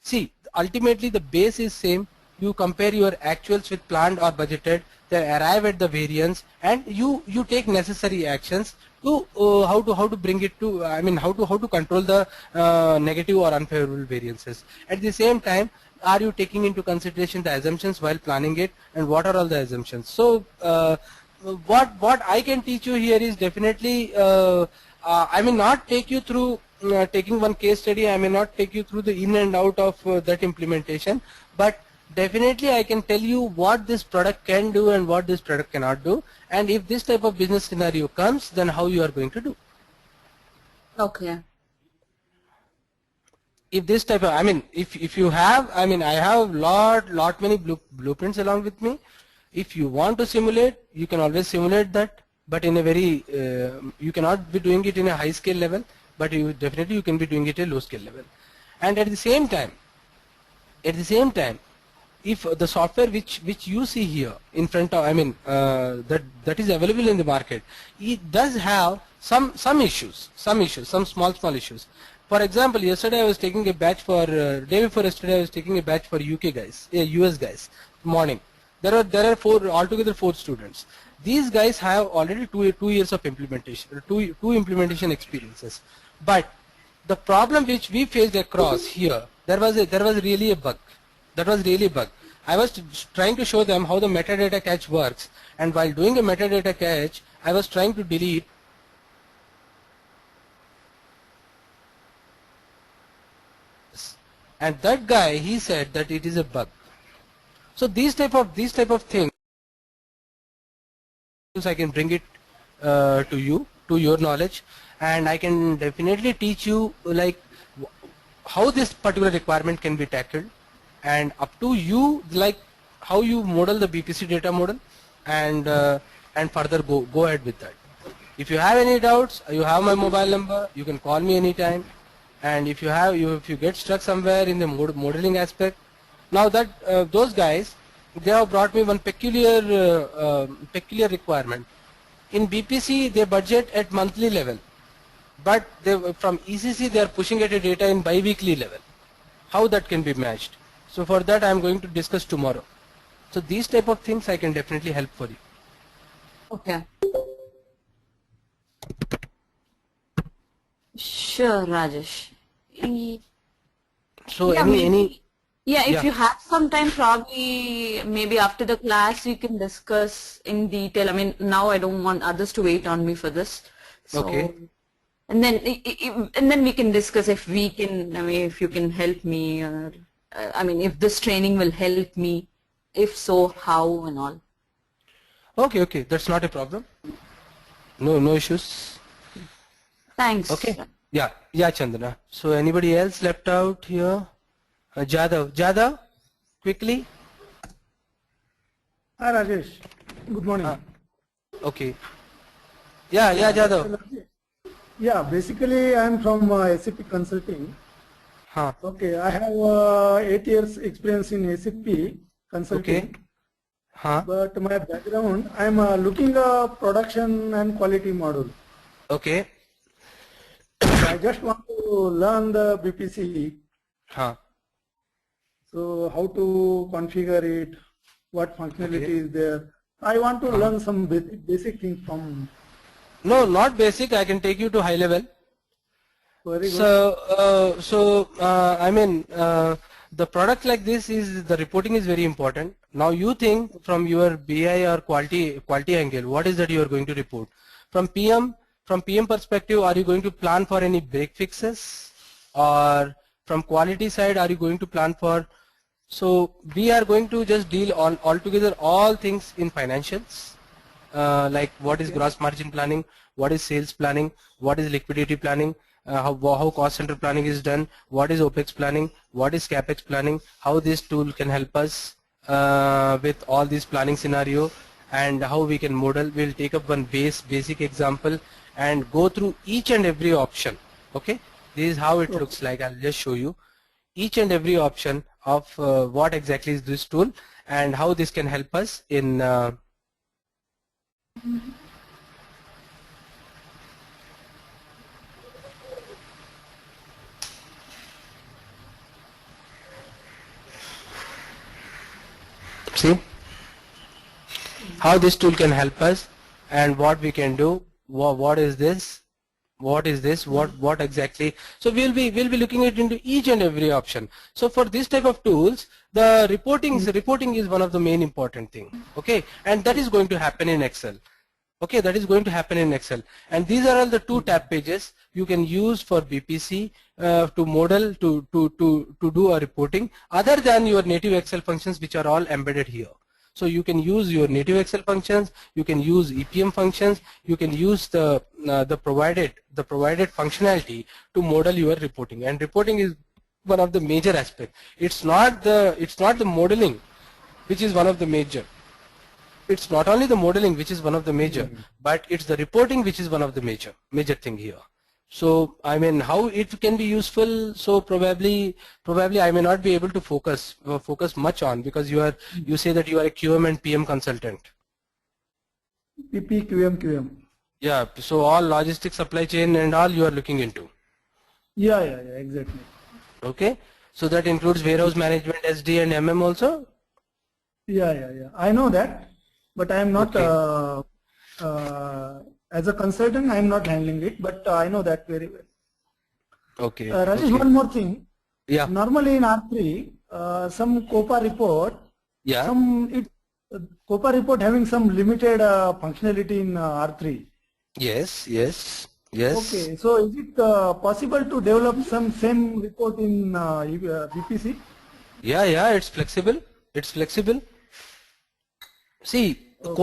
See, ultimately the base is same. You compare your actuals with planned or budgeted, they arrive at the variance, and you take necessary actions to how to bring it to, I mean, how to control the negative or unfavorable variances. At the same time, are you taking into consideration the assumptions while planning it, and what are all the assumptions? So what I can teach you here is definitely, I may not take you through taking one case study. I may not take you through the in and out of that implementation, but definitely I can tell you what this product can do and what this product cannot do, and if this type of business scenario comes, then how you are going to do. Okay. If this type of, I mean, if you have, I mean, I have lot many blueprints along with me. If you want to simulate, you can always simulate that, but in a very you cannot be doing it in a high scale level, but you definitely you can be doing it at a low scale level. And at the same time, if the software which you see here in front of, I mean, that is available in the market, it does have some issues, some small issues. For example, yesterday I was taking a batch for day before yesterday I was taking a batch for UK guys, US guys, morning. There are altogether 4 students. These guys have already two years of implementation, two implementation experiences. But the problem which we faced across here, there was really a bug. That was really a bug. I was trying to show them how the metadata cache works, and while doing a metadata cache, I was trying to delete and that guy, he said that it is a bug. So these type of things, I can bring it to you, to your knowledge, and I can definitely teach you like how this particular requirement can be tackled, and up to you, like how you model the BPC data model, and further go ahead with that. If you have any doubts, you have my mobile number, you can call me anytime. And if you get stuck somewhere in the modeling aspect, now that those guys, they have brought me one peculiar requirement. In BPC they budget at monthly level, but from ECC they are pushing at a data in bi-weekly level. How that can be matched? So for that I am going to discuss tomorrow. So these type of things I can definitely help for you. Okay. Sure, Rajesh. So Yeah, if yeah. you have some time, probably maybe after the class we can discuss in detail. I mean, now I don't want others to wait on me for this. So, Okay. and then we can discuss if we can. I mean, if you can help me, or I mean, if this training will help me. If so, how and all. Okay, that's not a problem. No issues. Thanks. Okay. Yeah, Chandana. So anybody else left out here? Jadav, quickly. Hi Rajesh, good morning. Okay. Yeah, Jadav. Yeah, basically I am from SAP Consulting. Huh. Okay, I have 8 years experience in SAP Consulting. Okay. Huh. But my background, I am looking production and quality model. Okay. So I just want to learn the BPC. Huh. So how to configure it, what functionality is there. I want to learn some basic things from. No, not basic. I can take you to high level. Very good. So I mean, the product like this is, the reporting is very important. Now you think from your BI or quality angle, what is that you are going to report? From PM perspective, are you going to plan for any break fixes? Or from quality side, are you going to plan for? So we are going to just deal altogether all things in financials. Like what is gross margin planning, what is sales planning, what is liquidity planning, how cost center planning is done, what is OPEX planning, what is CAPEX planning, how this tool can help us with all these planning scenario, and how we can model. We'll take up one basic example and go through each and every option. Okay, this is how it looks like. I'll just show you each and every option of what exactly is this tool and how this can help us in See how this tool can help us and what we can do. What is this? What is this? What exactly? So we'll be looking at into each and every option. So for this type of tools, the reporting is one of the main important thing. Okay, and that is going to happen in Excel. Okay, that is going to happen in Excel. And these are all the 2 tab pages you can use for BPC to model to do a reporting other than your native Excel functions, which are all embedded here. So you can use your native Excel functions, you can use EPM functions, you can use the provided functionality to model your reporting. And reporting is one of the major aspects. It's not the modeling which is one of the major. It's not only the modeling which is one of the major, but it's the reporting which is one of the major thing here. So I mean, how it can be useful, so probably I may not be able to focus much on, because you say that you are a QM and PM consultant. PP, QM. Yeah, so all logistics, supply chain and all you are looking into. Yeah, exactly. Okay, so that includes warehouse management, SD and MM also? Yeah. I know that, but I am not, as a consultant, I am not handling it, but I know that very well. Okay. Rajesh, okay. one more thing. Yeah. Normally in R3, some COPA report, Yeah. COPA report having some limited functionality in R3. Yes. Okay, so is it possible to develop some same report in BPC? Yeah, it's flexible. See, Okay.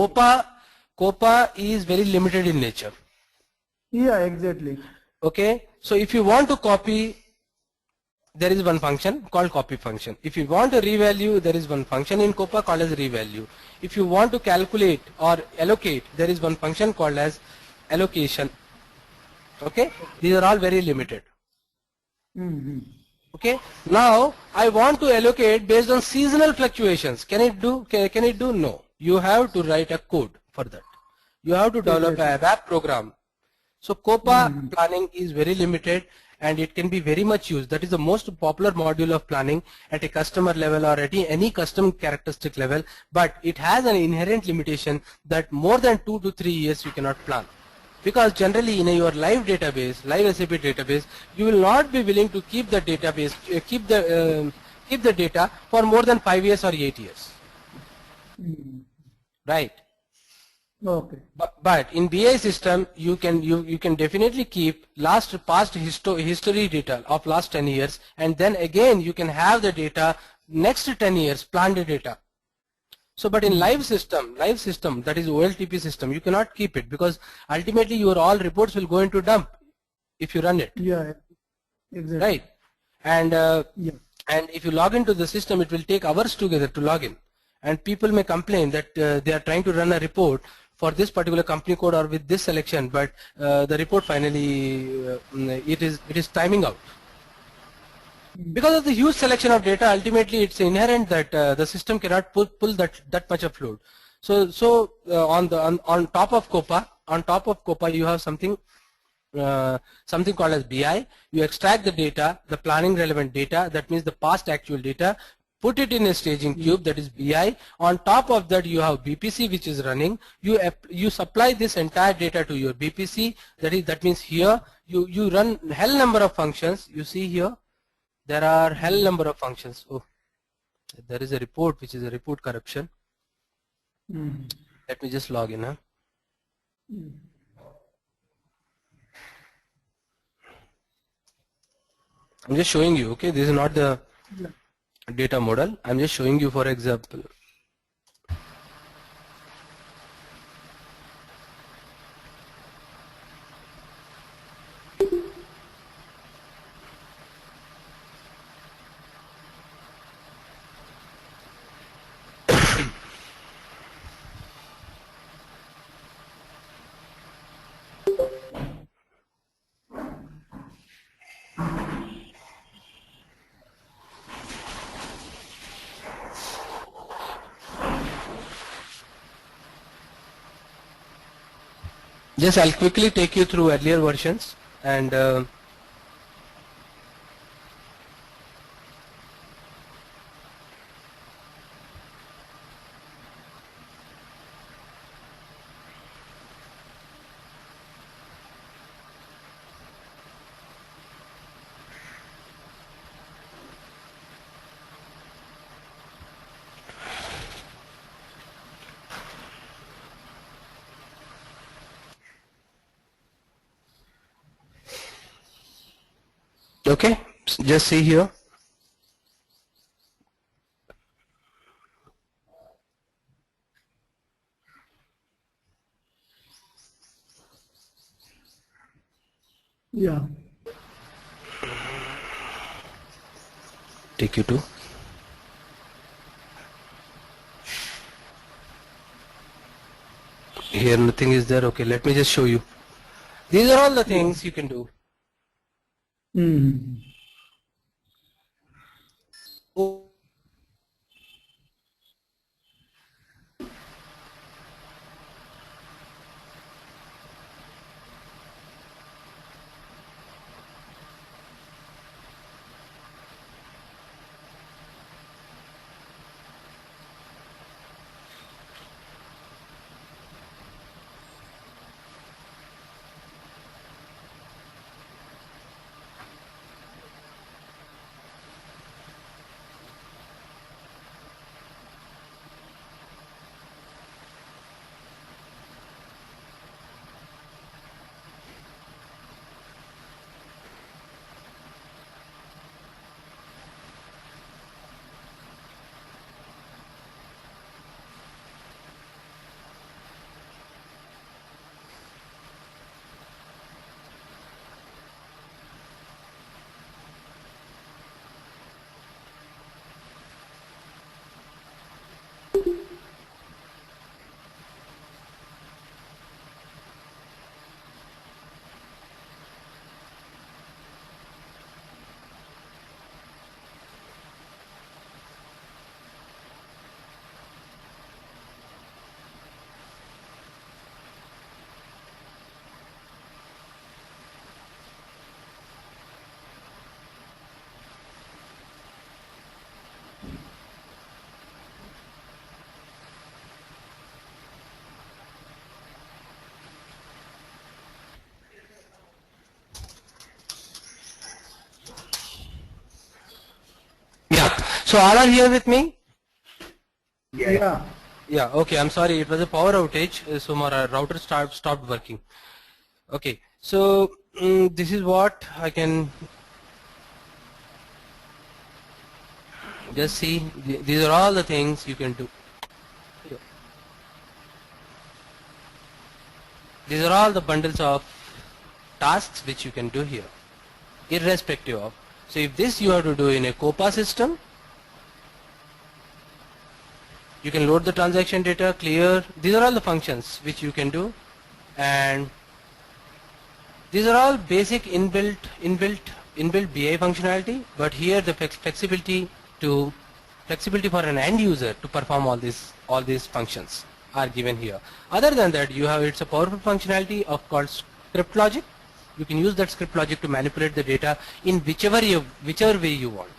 COPA is very limited in nature. Yeah, exactly. Okay, so if you want to copy, there is one function called copy function. If you want to revalue, there is one function in COPA called as revalue. If you want to calculate or allocate, there is one function called as allocation. Okay, these are all very limited. Okay, now I want to allocate based on seasonal fluctuations. Can it do? No. You have to write a code for that. You have to develop a web program. So COPA planning is very limited and it can be very much used. That is the most popular module of planning at a customer level or at any custom characteristic level, but it has an inherent limitation that more than 2 to 3 years you cannot plan. Because generally in your live database, live SAP database, you will not be willing to keep the database, keep the data for more than 5 years or 8 years. Right. Okay. But in BI system, you can definitely keep past history data of last 10 years, and then again you can have the data next 10 years planned data. So, but in live system, that is OLTP system, you cannot keep it, because ultimately your all reports will go into dump if you run it. Yeah, exactly. Right. And and if you log into the system, it will take hours together to log in, and people may complain that they are trying to run a report for this particular company code or with this selection, but the report finally it is timing out. Because of the huge selection of data, ultimately it's inherent that the system cannot pull that much of load. So on top of COPA, you have something called as BI. You extract the data, the planning relevant data, that means the past actual data, put it in a staging cube, that is BI. On top of that you have BPC which is running. You supply this entire data to your BPC, that means here you run hell number of functions. You see here there are hell number of functions. Oh, there is a report which is a report corruption. Let me just log in. I'm just showing you, okay, this is not the data model. I'm just showing you for example. Just I'll quickly take you through earlier versions and Okay, just see here. Yeah. Take you to. Here nothing is there. Okay, let me just show you. These are all the things you can do. Mm. Oh, yeah. So all are here with me? Yeah. Yeah. Okay. I'm sorry. It was a power outage, so my router stopped working. Okay. So this is what I can just see. These are all the things you can do. These are all the bundles of tasks which you can do here, irrespective of. So if this you have to do in a COPA system, you can load the transaction data, clear. These are all the functions which you can do, and these are all basic inbuilt BI functionality. But here the flexibility for an end user to perform all these functions are given here. Other than that, you have it's a powerful functionality of called script logic. You can use that script logic to manipulate the data in whichever way you want.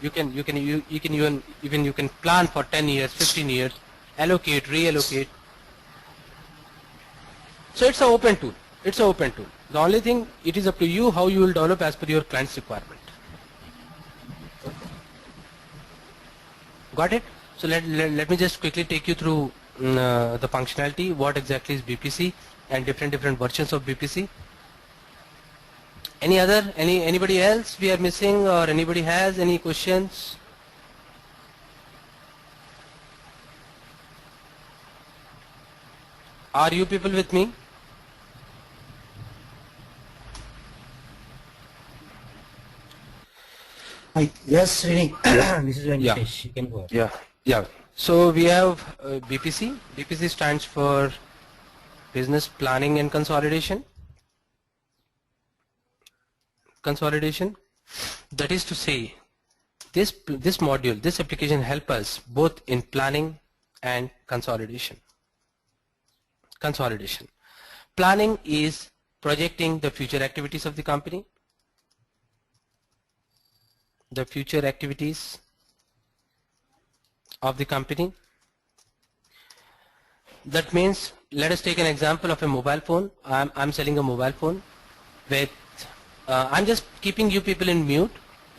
You can even you can plan for 10 years, 15 years, allocate, reallocate. So it's an open tool. It's an open tool. The only thing, it is up to you how you will develop as per your client's requirement. Got it? So let me just quickly take you through the functionality. What exactly is BPC and different versions of BPC. Anybody else we are missing, or anybody has any questions? Are you people with me? Hi. Yes, Srini. This is Yeah. Venkatesh. You can go ahead. Yeah. So we have BPC. BPC stands for Business Planning and Consolidation. That is to say, this module, this application help us both in planning and consolidation. Planning is projecting the future activities of the company. That means, let us take an example of a mobile phone. I'm selling a mobile phone with I'm just keeping you people in mute.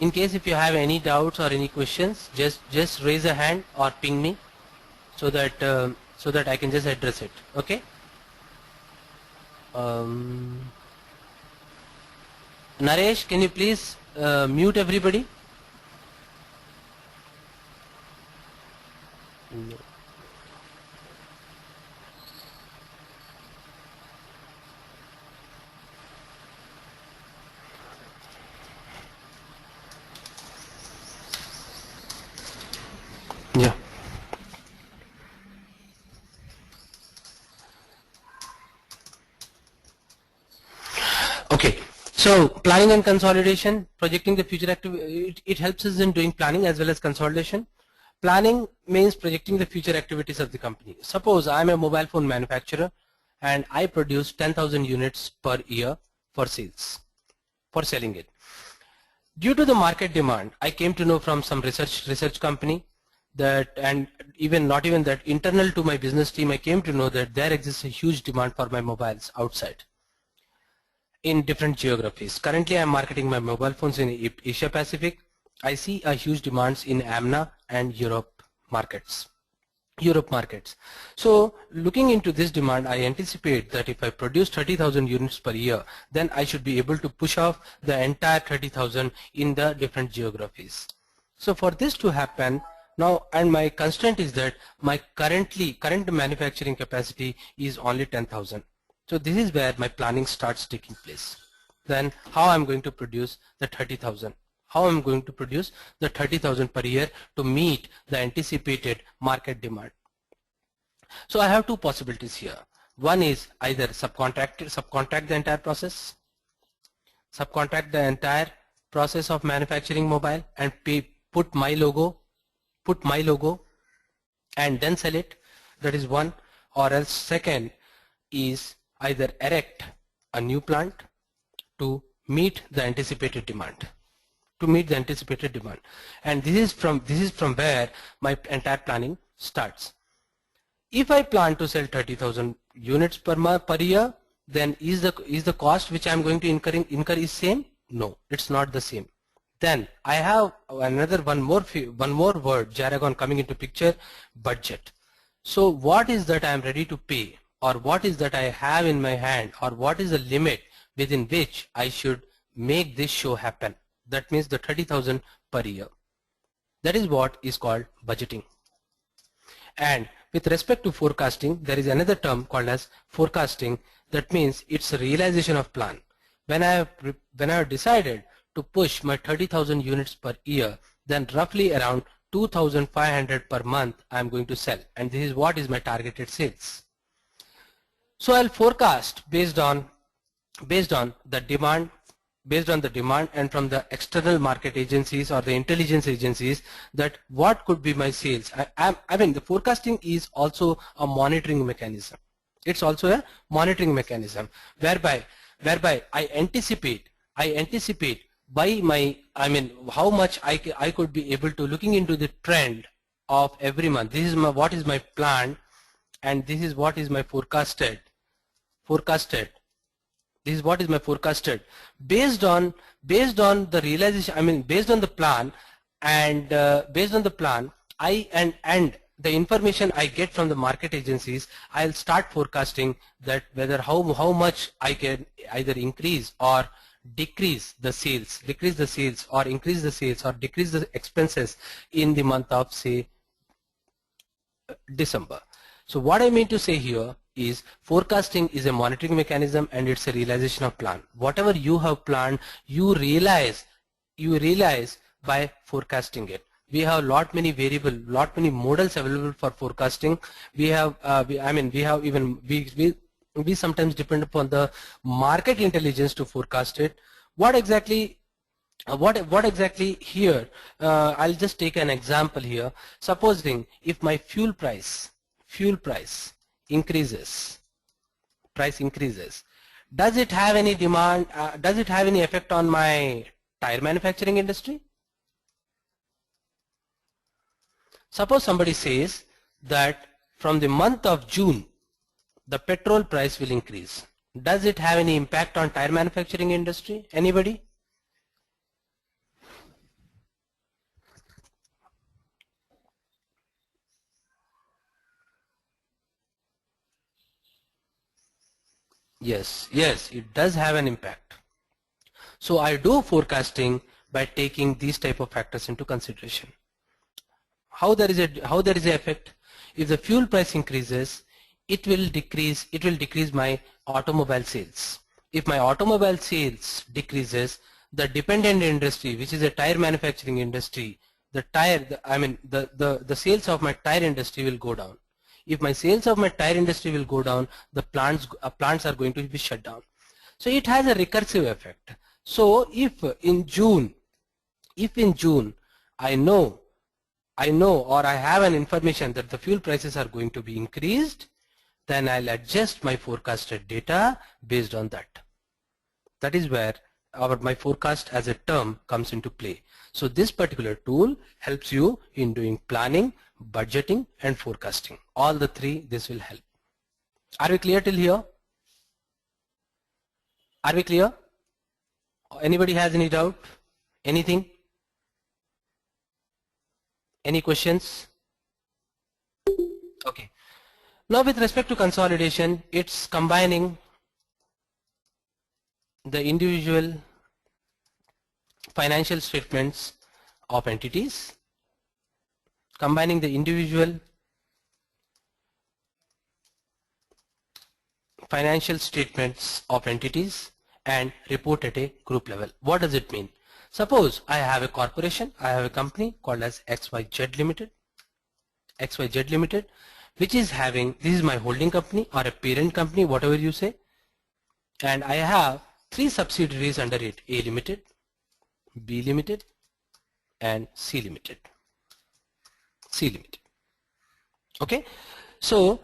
In case if you have any doubts or any questions, just raise a hand or ping me so that I can just address it. Okay. Naresh, can you please mute everybody? No. Yeah. Okay. So planning and consolidation, projecting the future activity, it helps us in doing planning as well as consolidation. Planning means projecting the future activities of the company. Suppose I am a mobile phone manufacturer and I produce 10,000 units per year for sales, for selling it. Due to the market demand, I came to know from some research company that, and even not even that, internal to my business team, I came to know that there exists a huge demand for my mobiles outside in different geographies. Currently, I am marketing my mobile phones in Asia Pacific. I see a huge demands in AMNA and Europe markets. So looking into this demand, I anticipate that if I produce 30,000 units per year, then I should be able to push off the entire 30,000 in the different geographies. So for this to happen now, and my constraint is that my current manufacturing capacity is only 10,000. So this is where my planning starts taking place. Then how I'm going to produce the 30,000? How I'm going to produce the 30,000 per year to meet the anticipated market demand? So I have two possibilities here. One is either subcontract the entire process, of manufacturing mobile and put my logo and then sell it. That is one. Or else second is either erect a new plant to meet the anticipated demand. And this is from where my entire planning starts. If I plan to sell 30,000 units per year, then is the cost which I am going to incur is same? No, it's not the same. Then I have one more word, jargon coming into picture, budget. So what is that I am ready to pay, or what is that I have in my hand, or what is the limit within which I should make this show happen? That means the 30,000 per year. That is what is called budgeting. And with respect to forecasting, there is another term called as forecasting. That means it's a realization of plan. When I have decided to push my 30,000 units per year, then roughly around 2,500 per month I am going to sell, and this is what is my targeted sales. So I'll forecast based on the demand and from the external market agencies or the intelligence agencies, that what could be my sales. I mean, the forecasting is also a monitoring mechanism. It's also a monitoring mechanism whereby I anticipate by my, how much I could be able to, looking into the trend of every month. This is what is my plan, and this is what is my forecasted. This is what is my forecasted based on the realization. Based on the plan, and based on the plan, and the information I get from the market agencies, I'll start forecasting that whether how much I can either increase or decrease the sales, or increase the sales or decrease the expenses in the month of, say, December. So what I mean to say here is forecasting is a monitoring mechanism, and it's a realization of plan. Whatever you have planned, you realize by forecasting it. We have lot many models available for forecasting. We sometimes depend upon the market intelligence to forecast it. What exactly here? I'll just take an example here. Supposing if my fuel price increases, does it have any demand? Does it have any effect on my tire manufacturing industry? Suppose somebody says that from the month of June, the petrol price will increase. Does it have any impact on tire manufacturing industry? Anybody? Yes, it does have an impact. So I do forecasting by taking these type of factors into consideration. How there is a effect? If the fuel price increases, it will decrease my automobile sales. If my automobile sales decreases, the dependent industry, which is a tire manufacturing industry, the sales of my tire industry will go down. If my sales of my tire industry will go down, the plants are going to be shut down. So it has a recursive effect. So if in June I know or I have an information that the fuel prices are going to be increased, then I'll adjust my forecasted data based on that. That is where my forecast as a term comes into play. So this particular tool helps you in doing planning, budgeting and forecasting. All the three, this will help. Are we clear till here? Are we clear? Anybody has any doubt? Anything? Any questions? Okay. Now with respect to consolidation, it's combining the individual financial statements of entities, combining the individual financial statements of entities and report at a group level. What does it mean? Suppose I have a corporation, I have a company called as XYZ Limited, which is having, this is my holding company or a parent company, whatever you say, and I have 3 subsidiaries under it: A Limited, B Limited and C Limited. Okay, so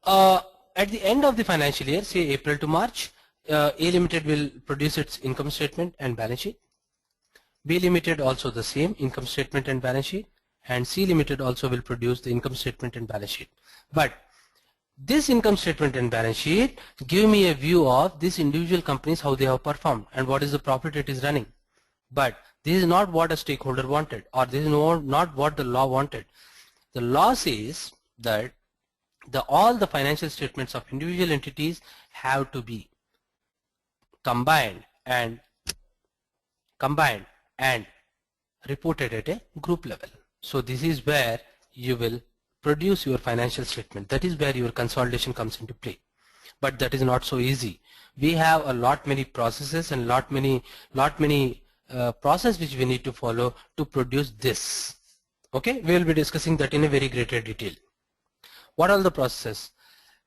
at the end of the financial year, say April to March, A Limited will produce its income statement and balance sheet. B Limited also the same income statement and balance sheet, and C Limited also will produce the income statement and balance sheet. But this income statement and balance sheet give me a view of these individual companies, how they have performed and what is the profit it is running. But this is not what a stakeholder wanted, or this is not what the law wanted. The law says that all the financial statements of individual entities have to be combined and reported at a group level. So this is where you will produce your financial statement. That is where your consolidation comes into play. But that is not so easy. We have a lot many processes and lot many process which we need to follow to produce this. Okay, we will be discussing that in a very greater detail. What are the processes?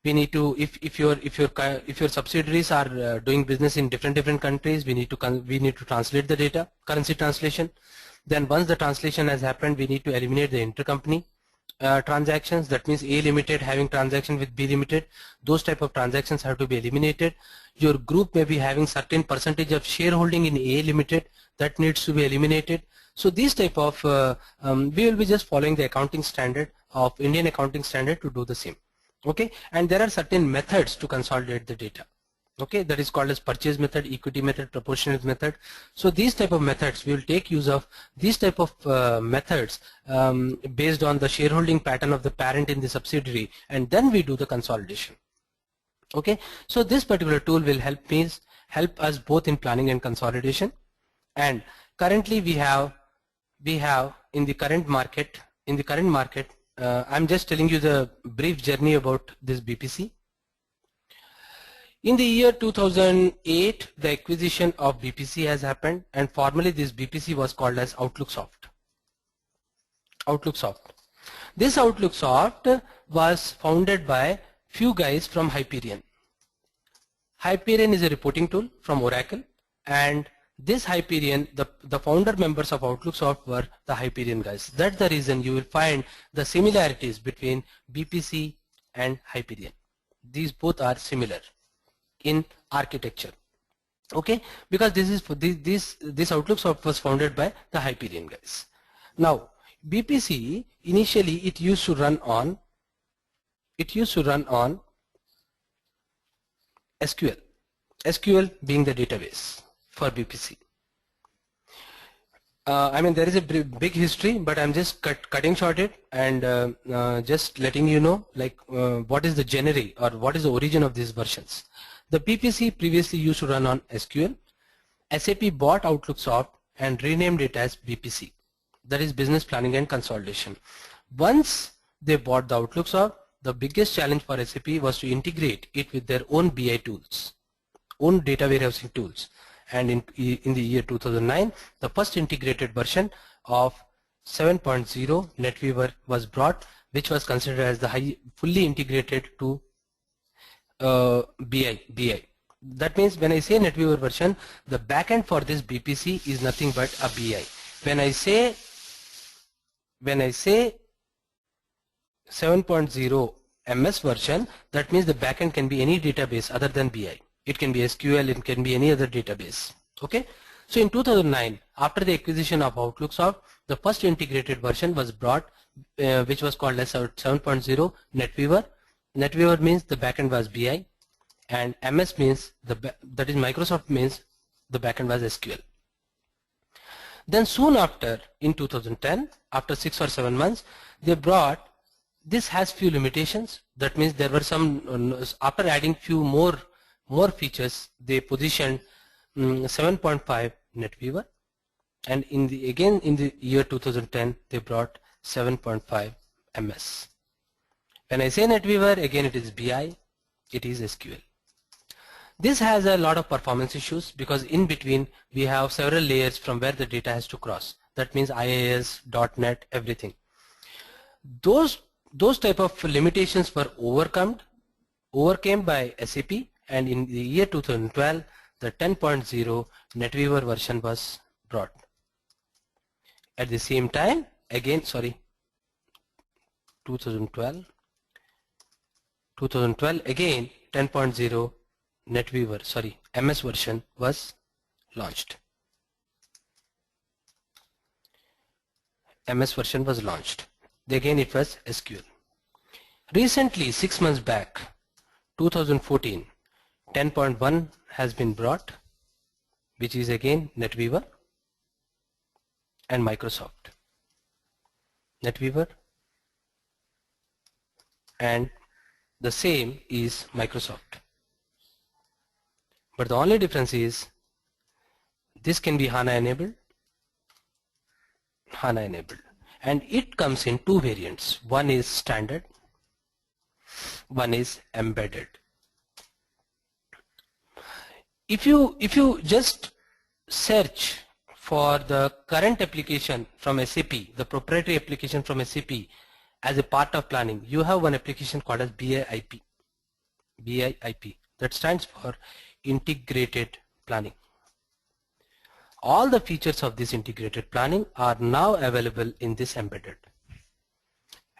We need to, if your subsidiaries are doing business in different countries, we need to translate the data, currency translation. Then once the translation has happened, we need to eliminate the intercompany transactions. That means A Limited having transaction with B Limited, those type of transactions have to be eliminated. Your group may be having certain percentage of shareholding in A Limited, that needs to be eliminated. So these type of we will be just following the accounting standard of Indian accounting standard to do the same. Okay, and there are certain methods to consolidate the data. Okay, that is called as purchase method, equity method, proportionate method. So these type of methods, we will take use of these type of methods based on the shareholding pattern of the parent in the subsidiary, and then we do the consolidation. Okay, so this particular tool will help us both in planning and consolidation. And currently we have in the current market, I'm just telling you the brief journey about this BPC. In the year 2008, the acquisition of BPC has happened, and formerly this BPC was called as OutlookSoft. This OutlookSoft was founded by few guys from Hyperion. Hyperion is a reporting tool from Oracle, and this Hyperion, the founder members of OutlookSoft were the Hyperion guys. That's the reason you will find the similarities between BPC and Hyperion. These both are similar in architecture. Okay, because this OutlookSoft was founded by the Hyperion guys. Now BPC, initially it used to run on SQL being the database for BPC. I mean, there is a big history, but I'm just cutting short it and just letting you know like what is the generic or what is the origin of these versions. The BPC previously used to run on SQL. SAP bought OutlookSoft and renamed it as BPC, that is Business Planning and Consolidation. Once they bought the Outlook Soft, the biggest challenge for SAP was to integrate it with their own BI tools, own data warehousing tools. And in the year 2009, the first integrated version of 7.0 NetWeaver was brought, which was considered as the fully integrated to BI. That means when I say NetWeaver version, the backend for this BPC is nothing but a BI. When I say 7.0 MS version, that means the backend can be any database other than BI. It can be SQL, it can be any other database. Okay. So in 2009, after the acquisition of Outlook Soft, the first integrated version was brought, which was called as 7.0 NetWeaver. NetWeaver means the backend was BI, and MS means that is Microsoft means the backend was SQL. Then soon after, in 2010, after 6 or 7 months, they brought, this has few limitations. That means there were some, after adding few more features, they positioned 7.5 NetWeaver, and in the year 2010 they brought 7.5 MS. When I say NetWeaver, again it is BI, it is SQL. This has a lot of performance issues because in between we have several layers from where the data has to cross. That means IIS, .NET, everything. Those type of limitations were overcame by SAP, and in the year 2012 the 10.0 NetWeaver version was brought. At the same time, again 2012 again 10.0 NetWeaver MS version was launched. MS version was launched. Again it was SQL. Recently, 6 months back, 2014, 10.1 has been brought, which is again NetWeaver and Microsoft. NetWeaver and the same is Microsoft. But the only difference is this can be HANA enabled, and it comes in two variants. One is standard, one is embedded. If you just search for the current application from SAP, the proprietary application from SAP as a part of planning, you have one application called as BIP. That stands for integrated planning. All the features of this integrated planning are now available in this embedded,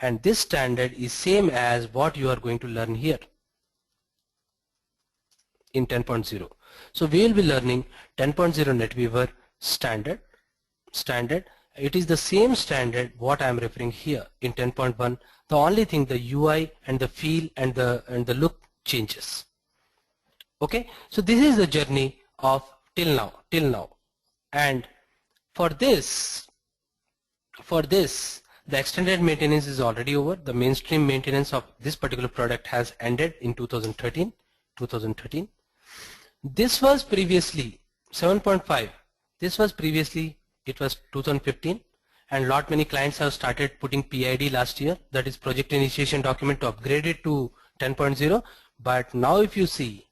and this standard is same as what you are going to learn here in 10.0. So we will be learning 10.0 NetWeaver standard. It is the same standard what I am referring here in 10.1. The only thing, the UI and the feel and the look changes. Okay, so this is the journey of till now, and for this the extended maintenance is already over. The mainstream maintenance of this particular product has ended in 2013. This was previously 7.5. This was previously, it was 2015, and lot many clients have started putting PID last year, that is project initiation document, to upgrade it to 10.0. But now if you see,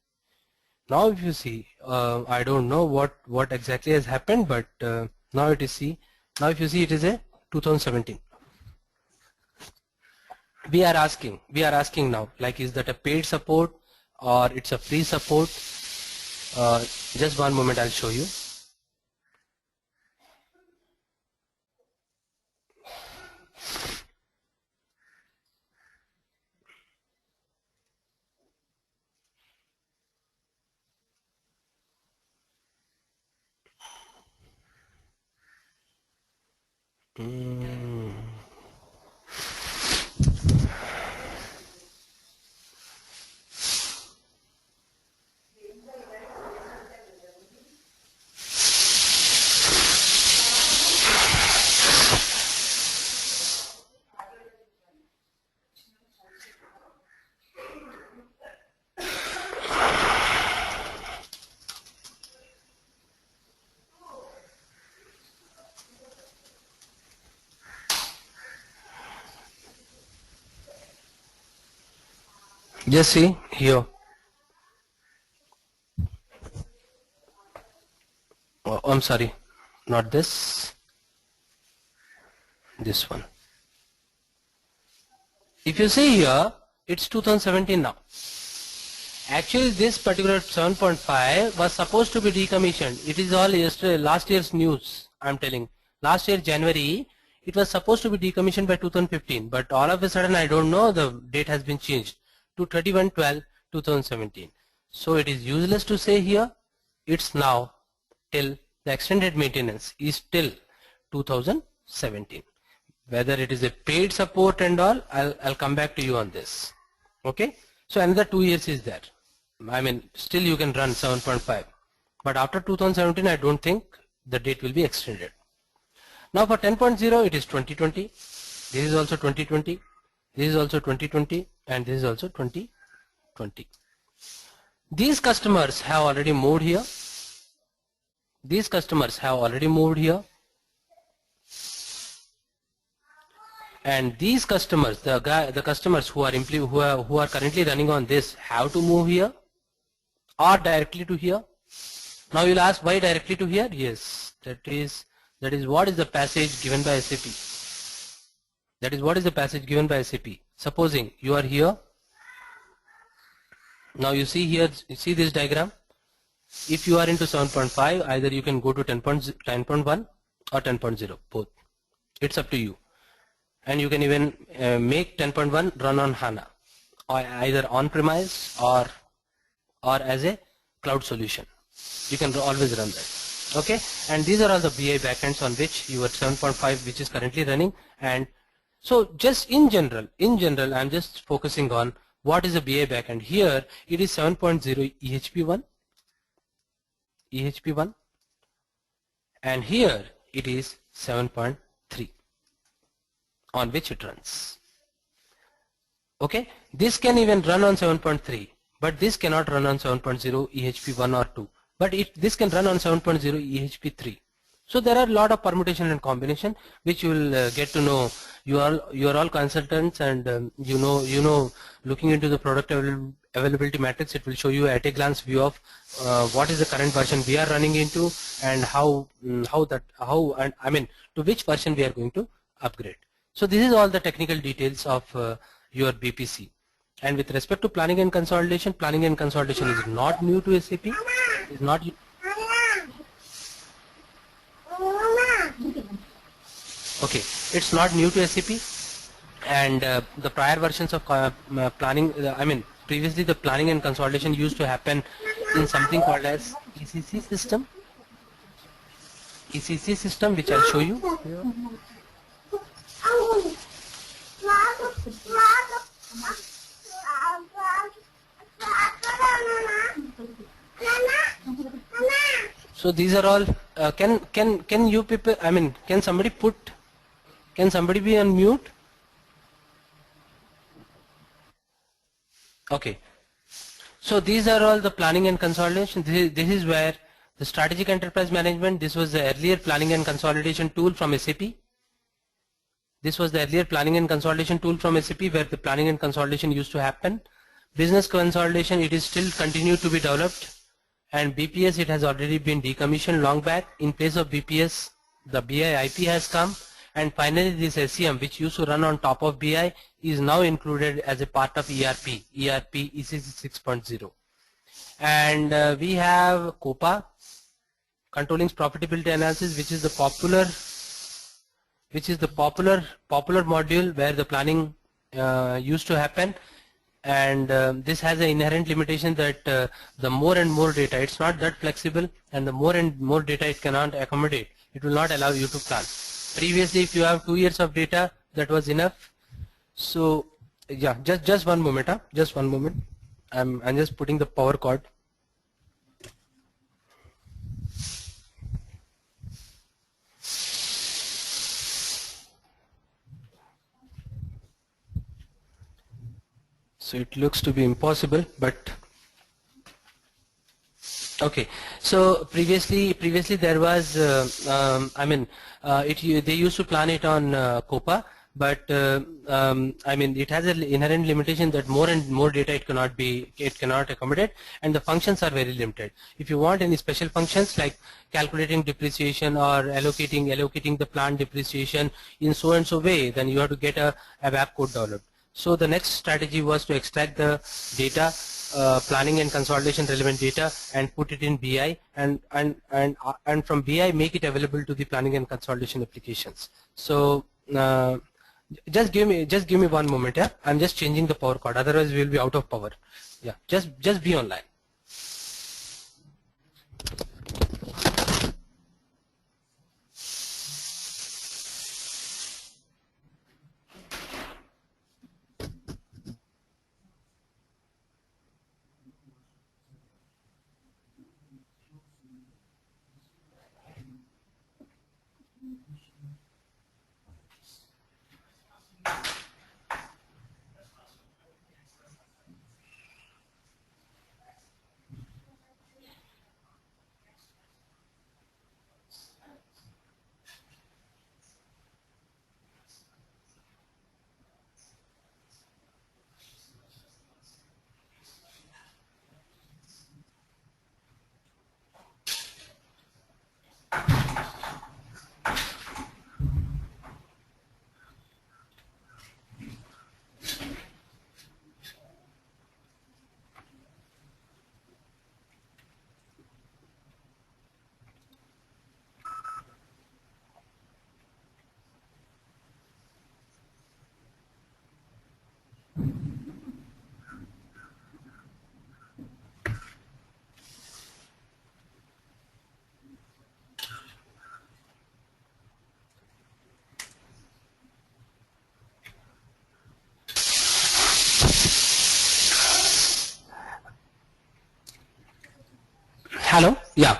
I don't know what exactly has happened, but now if you see it is a 2017. We are asking now, like, is that a paid support or it's a free support? Just one moment, I'll show you. Just see here. Oh, I'm sorry, not this. This one. If you see here, it's 2017 now. Actually, this particular 7.5 was supposed to be decommissioned. It is all yesterday, last year's news. I'm telling. Last year January, it was supposed to be decommissioned by 2015, but all of a sudden I don't know, the date has been changed to 31/12/2017. So it is useless to say here. It's now till the extended maintenance is till 2017. Whether it is a paid support and all, I'll come back to you on this. Okay. So another 2 years is there. I mean, still you can run 7.5, but after 2017 I don't think the date will be extended. Now for 10.0 it is 2020, this is also 2020, this is also 2020, and this is also 2020. These customers have already moved here. These customers have already moved here, and these customers, the customers who are currently running on this, have to move here or directly to here. Now you'll ask, why directly to here? Yes, that is what is the passage given by SAP. That is what is the passage given by SAP. Supposing you are here. Now you see here, you see this diagram. If you are into 7.5, either you can go to 10.1 or 10.0, both. It's up to you. And you can even make 10.1 run on HANA, or either on-premise or as a cloud solution. You can always run that. Okay, and these are all the BI backends on which your 7.5 which is currently running. And so just in general I'm just focusing on what is a BI backend. Here it is 7.0 EHP1, and here it is 7.3 on which it runs. Okay, this can even run on 7.3, but this cannot run on 7.0 EHP1 or 2, but this can run on 7.0 EHP3. So there are a lot of permutation and combination which you will get to know. You are all consultants, and you know looking into the product availability matrix, it will show you at a glance view of what is the current version we are running into, and I mean to which version we are going to upgrade. So this is all the technical details of your BPC. And with respect to planning and consolidation is not new to SAP. Is not. Okay, it's not new to SAP, and the prior versions of planning, I mean previously the planning and consolidation used to happen in something called as ECC system. ECC system, which I'll show you. So these are all. Can you people? I mean, can somebody be on mute? Okay. So these are all the planning and consolidation. This is where the strategic enterprise management. This was the earlier planning and consolidation tool from SAP. This was the earlier planning and consolidation tool from SAP where the planning and consolidation used to happen. Business consolidation, it is still continued to be developed, and BPS, it has already been decommissioned long back. In place of BPS, the BI IP has come, and finally this SCM, which used to run on top of BI, is now included as a part of ERP ECC 6.0. And we have COPA, Controlling Profitability Analysis, which is the popular module where the planning used to happen. And this has an inherent limitation that the more and more data, it's not that flexible, and the more and more data it cannot accommodate, it will not allow you to plan. Previously, if you have 2 years of data, that was enough. So yeah, just one moment, just one moment. I'm just putting the power cord. So it looks to be impossible, but okay. So previously there was, they used to plan it on COPA, but I mean it has an inherent limitation that more and more data it cannot accommodate, and the functions are very limited. If you want any special functions like calculating depreciation or allocating the plant depreciation in so and so way, then you have to get a web code developed. So the next strategy was to extract the data, planning and consolidation relevant data, and put it in BI, and from BI make it available to the planning and consolidation applications. So just give me 1 moment. Yeah, I'm just changing the power cord, otherwise we will be out of power. Yeah, just be online. Hello? Yeah.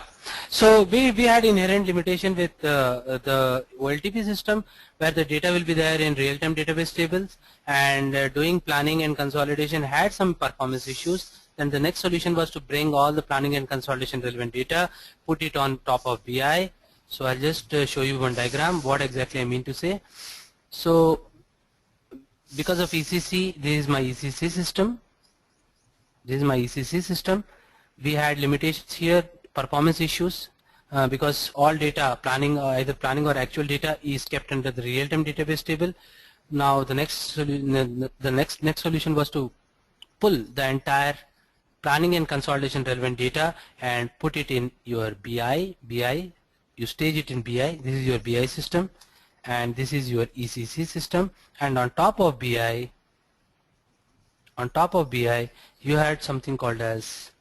So we had inherent limitation with the OLTP system, where the data will be there in real-time database tables, and doing planning and consolidation had some performance issues. Then the next solution was to bring all the planning and consolidation relevant data, put it on top of BI. So I'll just show you one diagram, what exactly I mean to say. So because of ECC, this is my ECC system. This is my ECC system. We had limitations here, performance issues, because all data, either planning or actual data, is kept under the real-time database table. Now the next solution was to pull the entire planning and consolidation relevant data and put it in your BI. You stage it in BI. This is your BI system, and this is your ECC system. And on top of BI, you had something called as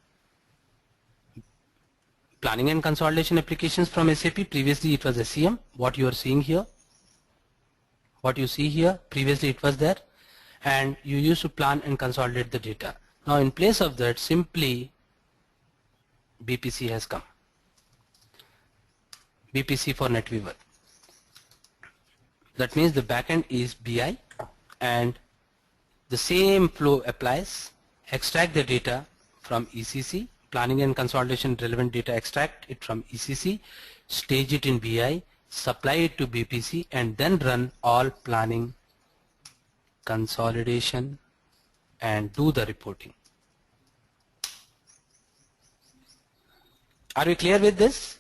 planning and consolidation applications from SAP. Previously it was SCM, what you are seeing here. What you see here, previously it was there, and you used to plan and consolidate the data. Now in place of that, simply BPC has come. BPC for NetWeaver. That means the backend is BI, and the same flow applies. Extract the data from ECC, planning and consolidation relevant data, extract it from ECC, stage it in BI, supply it to BPC, and then run all planning, consolidation, and do the reporting. Are we clear with this?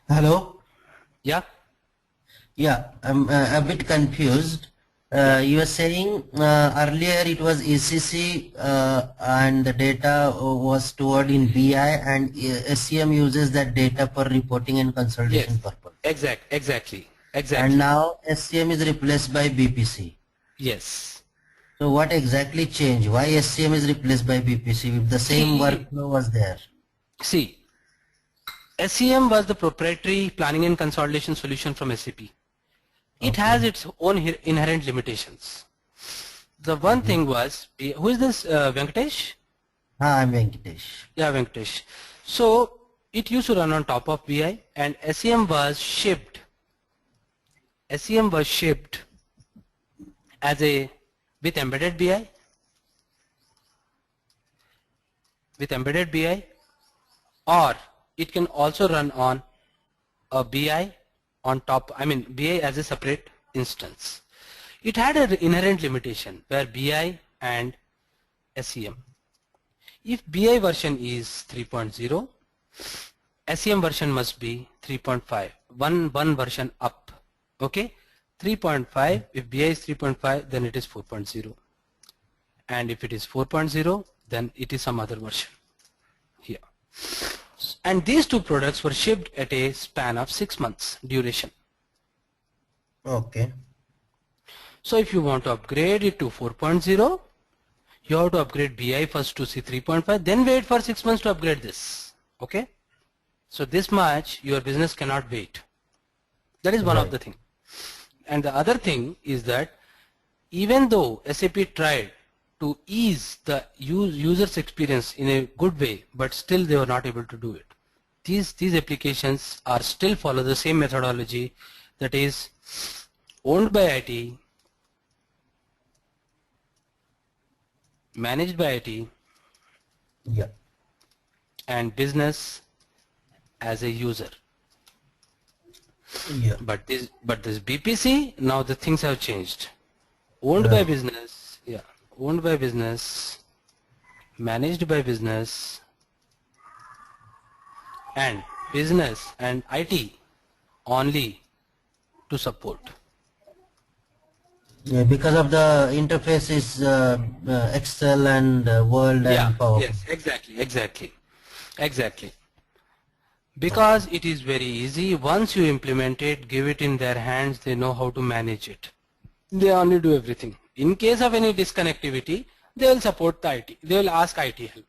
Hello? Yeah? Yeah, I'm a bit confused. You were saying earlier it was ECC and the data was stored in BI, and SCM uses that data for reporting and consolidation purpose. Exactly. And now SCM is replaced by BPC. Yes. So what exactly changed? Why SCM is replaced by BPC if the same workflow was there? See, SCM was the proprietary planning and consolidation solution from SAP. It has its own inherent limitations. The one thing was, who is this, Venkatesh? I'm Venkatesh. Yeah, Venkatesh. So it used to run on top of BI, and SCM was shipped. SCM was shipped as with embedded BI. With embedded BI, or it can also run on a BI on top, I mean BI as a separate instance. It had an inherent limitation where BI and SEM. If BI version is 3.0, SEM version must be 3.5, one version up. Okay, 3.5, if BI is 3.5, then it is 4.0. And if it is 4.0, then it is some other version here. And these two products were shipped at a span of 6 months duration. Okay. So if you want to upgrade it to 4.0, you have to upgrade BI first to see 3.5, then wait for 6 months to upgrade this. Okay. So this much your business cannot wait. That is one of the things. And the other thing is that even though SAP tried to ease the user's experience in a good way, but still they were not able to do it. These applications are still follow the same methodology, that is owned by IT, managed by IT, Yeah. and business as a user. Yeah. But this BPC, now the things have changed. Owned by business, yeah, owned by business, managed by business, and business and IT only to support. Yeah, because of the interface is Excel and Word and PowerPoint. Yes, exactly. Because it is very easy. Once you implement it, give it in their hands, they know how to manage it. They only do everything. In case of any disconnectivity, they will support the IT. They will ask IT help.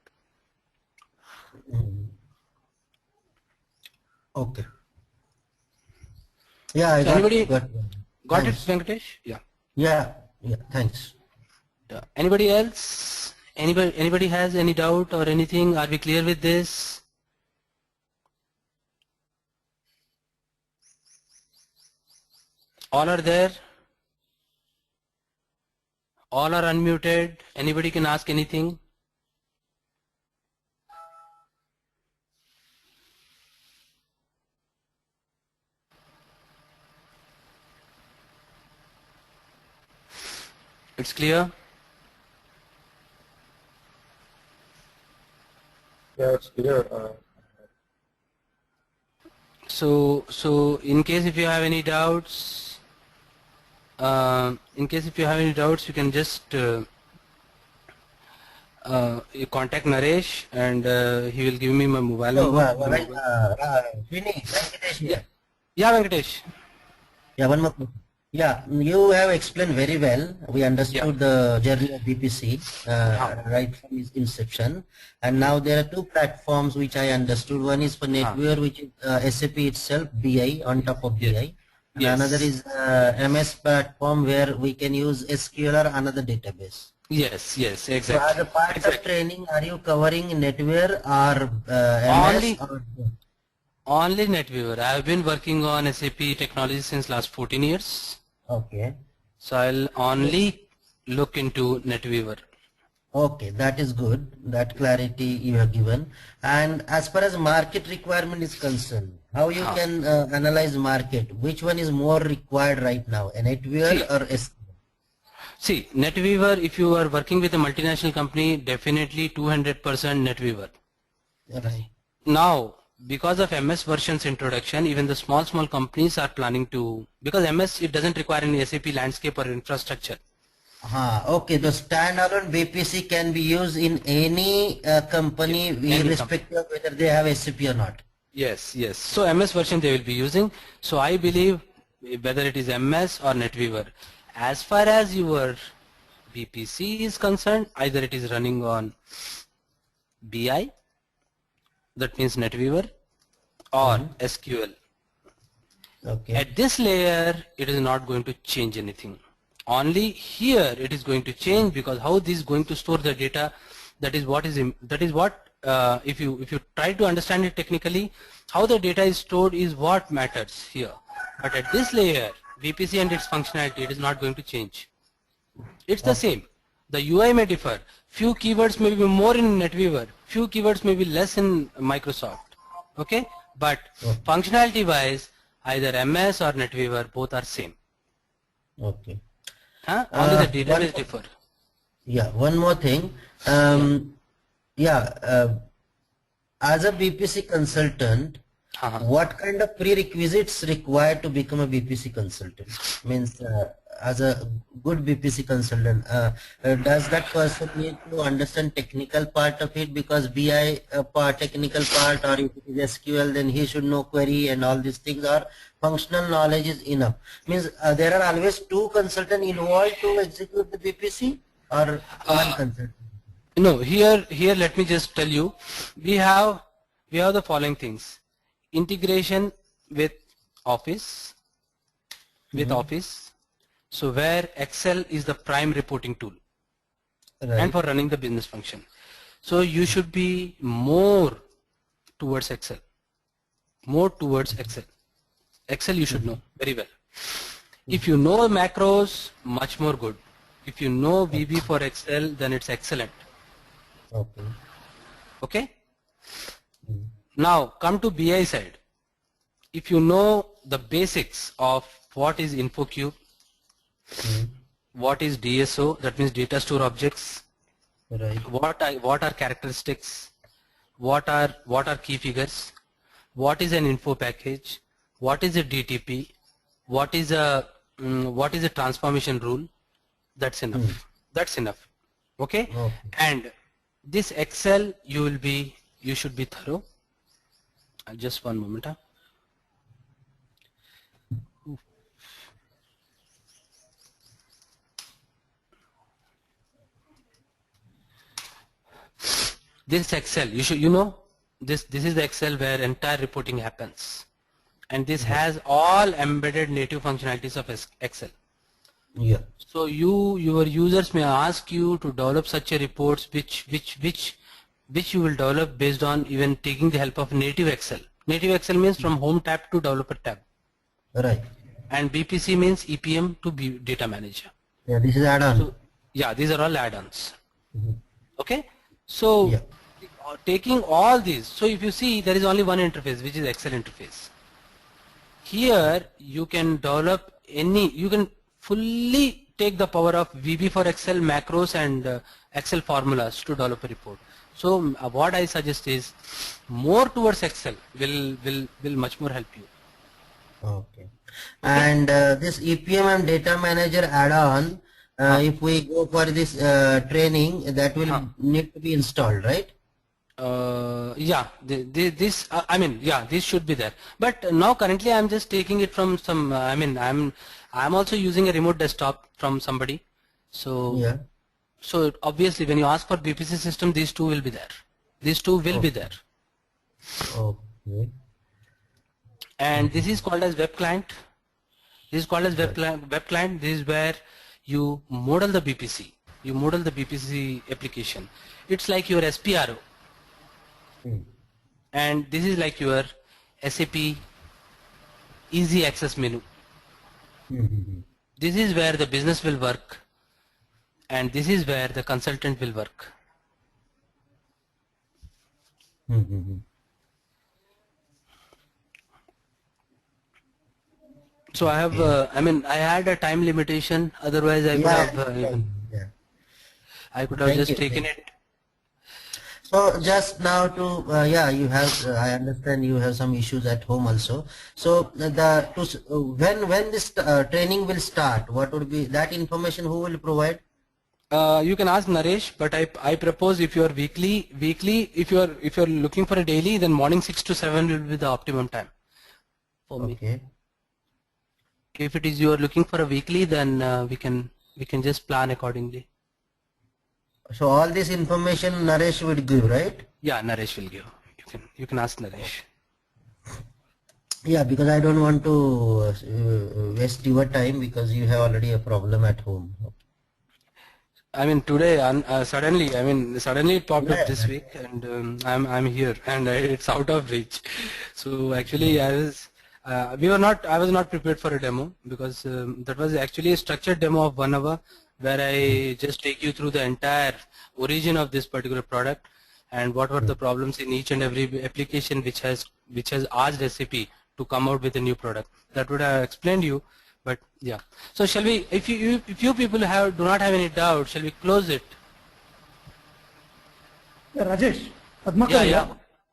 Okay. Yeah, I So anybody got got it, Thanks. Venkatesh? Yeah. Yeah, thanks. Yeah. Anybody else? Anybody has any doubt or anything? Are we clear with this? All are there? All are unmuted. Anybody can ask anything? It's clear? Yeah, it's clear. So in case if you have any doubts, you can just you contact Naresh, and he will give me my mobile number. Venkatesh here. Yeah, Venkatesh. Yeah, one more question. Yeah, you have explained very well. We understood the journey of BPC right from its inception, and now there are two platforms which I understood. One is for NetWeaver, which is SAP itself, BI on top of BI. And another is MS platform where we can use SQL or another database. Yes, exactly. So as a part of training, are you covering NetWeaver or MS? Only NetWeaver. I have been working on SAP technology since last 14 years. Okay. So I'll only look into NetWeaver. Okay, that is good. That clarity you have given. And as far as market requirement is concerned, how you can analyze market? Which one is more required right now, a NetWeaver or SQL? See, NetWeaver, if you are working with a multinational company, definitely 200% NetWeaver. Right. Now, because of MS version's introduction, even the small companies are planning to, because MS, it doesn't require any SAP landscape or infrastructure. Okay, the standalone BPC can be used in any company, irrespective of whether they have SAP or not. Yes. So MS version they will be using. So I believe whether it is MS or NetWeaver, as far as your BPC is concerned, either it is running on BI, that means NetWeaver, or SQL. Okay. At this layer, it is not going to change anything. Only here it is going to change, because how this is going to store the data, that is what if you try to understand it technically, how the data is stored is what matters here. But at this layer, BPC and its functionality, it is not going to change. It's the same. The UI may differ. Few keywords may be more in NetWeaver, few keywords may be less in Microsoft. Okay, but functionality wise, either MS or NetWeaver, both are same. Okay. Only the database differ. Yeah, one more thing. As a BPC consultant, what kind of prerequisites required to become a BPC consultant? Means as a good BPC consultant, does that person need to understand technical part of it, because BI part, technical part, or if it is SQL, then he should know query and all these things, or functional knowledge is enough? Means there are always two consultants involved to execute the BPC, or one consultant? No, here let me just tell you, we have the following things: integration with Office, so where Excel is the prime reporting tool, Right. and for running the business function. So you should be more towards Excel. Excel you should know very well. If you know macros, much more good. If you know VB for Excel, then it's excellent. Okay. Okay. Now come to BI side. If you know the basics of what is InfoCube, what is DSO, that means data store objects, Right. what are characteristics, what are key figures, what is an info package, what is a DTP, what is a transformation rule, that's enough. That's enough. Okay. And this Excel you should be thorough. Just one moment. This Excel, you know, this is the Excel where entire reporting happens, and this has all embedded native functionalities of Excel. Yeah. So your users may ask you to develop such a reports which you will develop based on even taking the help of native Excel. Native Excel means from home tab to developer tab, Right. and BPC means EPM to data manager. Yeah, this is add-on. So yeah, these are all add-ons. Okay, so Yeah. taking all these, so if you see, there is only one interface, which is Excel interface. Here you can develop you can fully take the power of VB for Excel, macros, and Excel formulas to develop a report. So what I suggest is more towards Excel will much more help you. Okay. And this EPM and data manager add-on, if we go for this training, that will need to be installed, right? Yeah, this should be there. But now currently I'm just taking it from some. I'm also using a remote desktop from somebody. So Yeah. so obviously when you ask for BPC system, these two will be there. These two will be there. Okay. And this is called as web client. This is called as web client. This is where you model the BPC. You model the BPC application. It's like your SPRO. And this is like your SAP easy access menu. This is where the business will work, and this is where the consultant will work. So I have, I had a time limitation. Otherwise, I would have, I could have Thank just you. taken it. So just now to you have I understand you have some issues at home also. So when this training will start, what would be that information? Who will provide? You can ask Naresh, but I propose if you are weekly, if you are looking for a daily, then morning 6 to 7 will be the optimum time for me. Okay. If it is you are looking for a weekly, then we can just plan accordingly. So all this information Naresh will give, right? Yeah, Naresh will give. You can ask Naresh. Yeah, because I don't want to waste your time, because you have already a problem at home. Today suddenly it popped up this week, and I'm here, and it's out of reach. So actually I was not prepared for a demo, because that was actually a structured demo of 1 hour, where I just take you through the entire origin of this particular product and what were the problems in each and every application which has asked SAP to come out with a new product. That would have explained you, but yeah. So shall we, if you people do not have any doubt, shall we close it? Yeah, Rajesh, Padmakar. Yeah, here.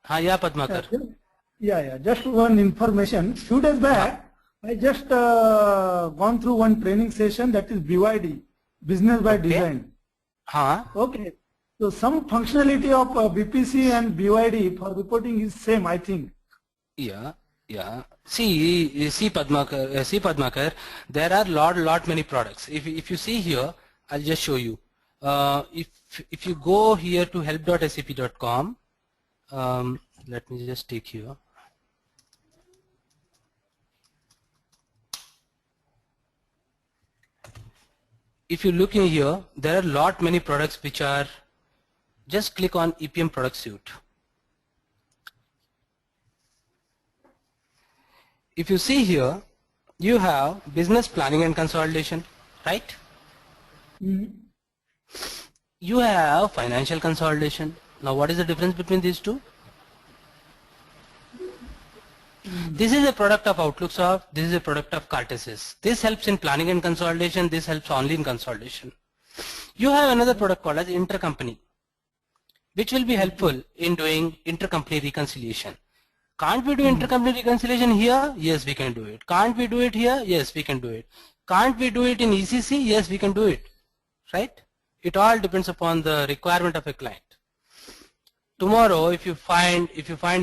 yeah. Yeah, Padmakar. Yeah. Just one information. Few days back, I just gone through one training session, that is BYD, Business by Design. Huh? Okay. So some functionality of BPC and BYD for reporting is same, I think. Yeah. See Padmakar, there are lot many products. If you see here, I'll just show you. If you go here to help.sap.com, let me just take here. If you look in here, there are many products which are, just click on EPM product suite. If you see here, you have business planning and consolidation, right? You have financial consolidation. Now what is the difference between these two? This is a product of Outlook Soft, this is a product of Cartesys. This helps in planning and consolidation, this helps only in consolidation. You have another product called as intercompany, which will be helpful in doing intercompany reconciliation. Can't we do intercompany reconciliation here? Yes, we can do it. Can't we do it here? Yes, we can do it. Can't we do it in ECC? Yes, we can do it. Right? It all depends upon the requirement of a client. Tomorrow, if you find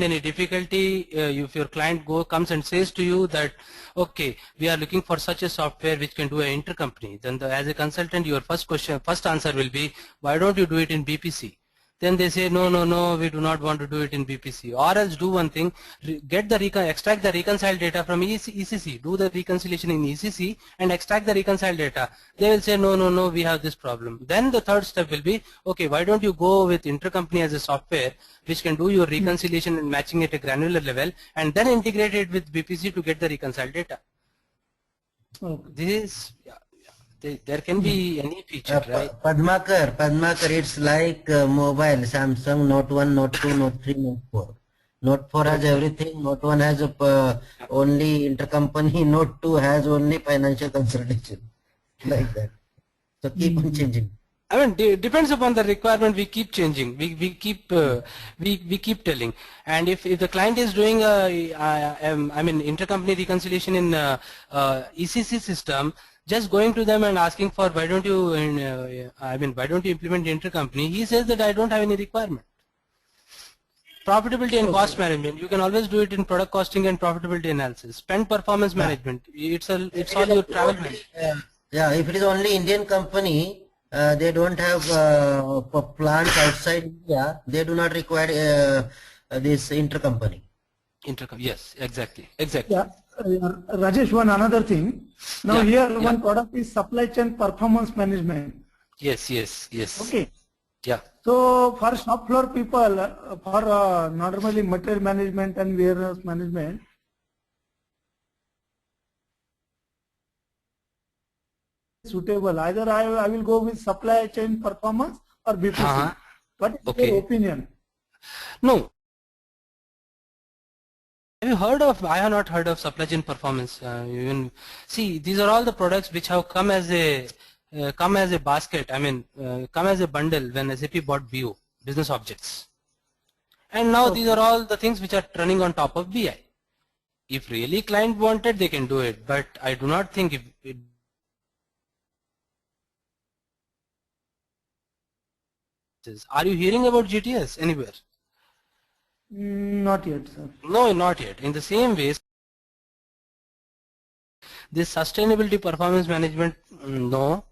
any difficulty, if your client comes and says to you that, okay, we are looking for such a software which can do an intercompany, then as a consultant, your first answer will be, why don't you do it in BPC? Then they say, no, we do not want to do it in BPC. Or else do one thing, extract the reconciled data from ECC, do the reconciliation in ECC and extract the reconciled data. They will say, no, we have this problem. Then the third step will be, okay, why don't you go with intercompany as a software which can do your reconciliation and matching at a granular level and then integrate it with BPC to get the reconciled data. Okay. This is, there can be any feature, right? Padmakar, it's like mobile, Samsung Note 1, Note 2, Note 3, Note 4. Note 4 has everything, Note 1 has only intercompany, Note 2 has only financial consolidation, like that. So keep on changing. I mean, depends upon the requirement. We keep changing. We keep telling. And if the client is doing intercompany reconciliation in ECC system, just going to them and asking for why don't you implement intercompany? He says that I don't have any requirement. Profitability and cost management, you can always do it in product costing and profitability analysis. Spend performance management, it's all your travel management. Yeah, if it is only Indian company, they don't have plants outside India, they do not require this intercompany. Yes, exactly. Yeah, Rajesh, one another thing. Now one product is supply chain performance management. Yes. Okay. Yeah. So for shop floor people, for normally material management and warehouse management, suitable. Either I will go with supply chain performance or BPC. What is your opinion? No. Have you heard of? I have not heard of supply chain performance. See, these are all the products which have come as a basket. Come as a bundle when SAP bought BO, Business Objects. And now these are all the things which are running on top of BI. If really client wanted, they can do it. But I do not think if it. Are you hearing about GTS anywhere? Not yet, sir. No, not yet. In the same way, this sustainability performance management, no.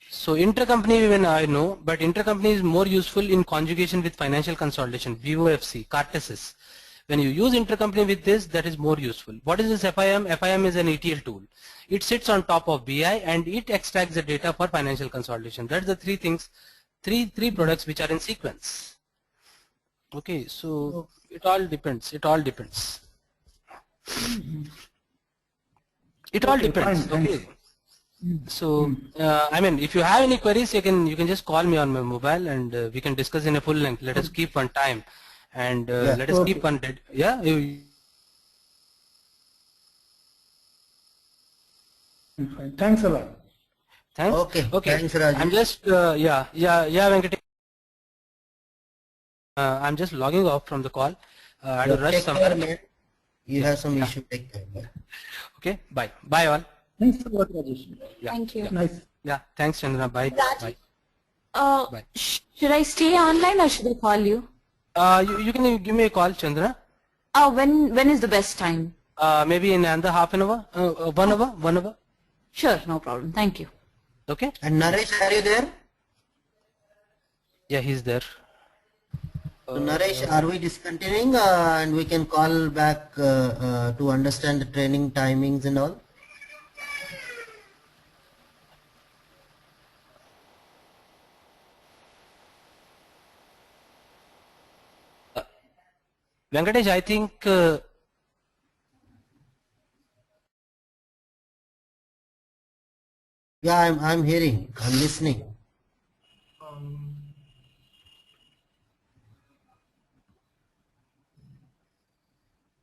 So intercompany even I know, but intercompany is more useful in conjugation with financial consolidation, VOFC, Cartesys. When you use intercompany with this, that is more useful. What is this FIM? FIM is an ETL tool. It sits on top of BI and it extracts the data for financial consolidation. That's the three things, three products which are in sequence. Okay, so it all depends. It all depends. Okay. So if you have any queries, you can just call me on my mobile and we can discuss in a full length. Let us keep on time and let us keep on. Fine. Thanks a lot. Thanks. Okay. Okay. Thanks, Rajesh. I'm just yeah, Venkatesh. I'm just logging off from the call. I had to rush Take somewhere. care, man. You have some issue. Take care. Bye. Okay. Bye. Bye all. Thanks a lot, Rajesh. Yeah. Thank you. Nice. Yeah. Thanks, Chandra. Bye. Raj- Bye. Bye. Should I stay online or should I call you? You can give me a call, Chandra. When is the best time? Maybe in another half an hour, 1 hour, 1 hour. Sure, no problem. Thank you. Okay. And Naresh, are you there? Yeah, he's there. So Naresh, are we discontinuing and we can call back to understand the training timings and all? Venkatesh, I think Yeah, I'm hearing. I'm listening.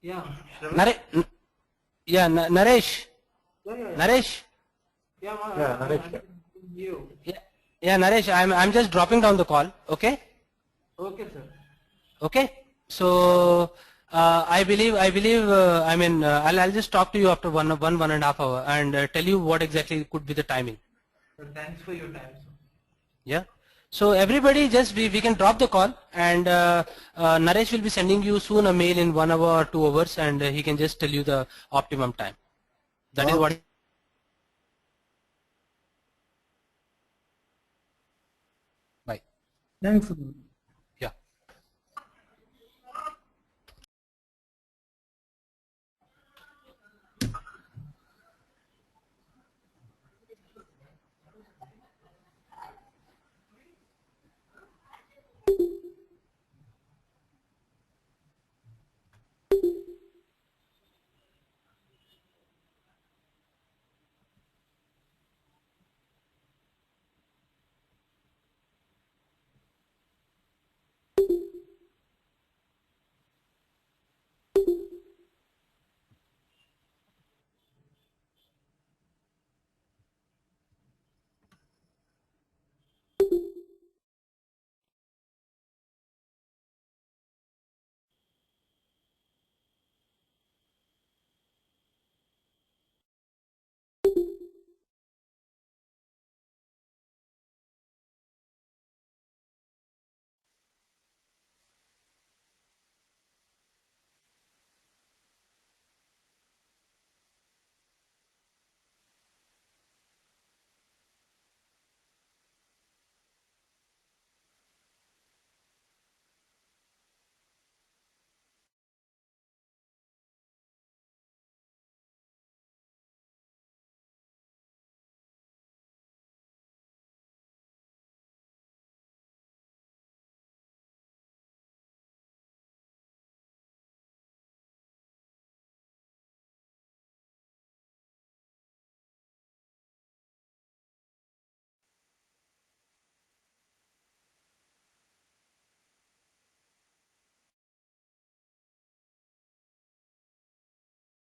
Naresh. Naresh. Naresh. Yeah, Naresh. Yeah, Naresh. I'm just dropping down the call. Okay. Okay, sir. Okay. So I believe I'll just talk to you after one and a half hour and tell you what exactly could be the timing. Thanks for your time, sir. Yeah. So everybody just we can drop the call and Naresh will be sending you soon a mail in 1 hour or 2 hours and he can just tell you the optimum time. That is what. Bye. Thanks.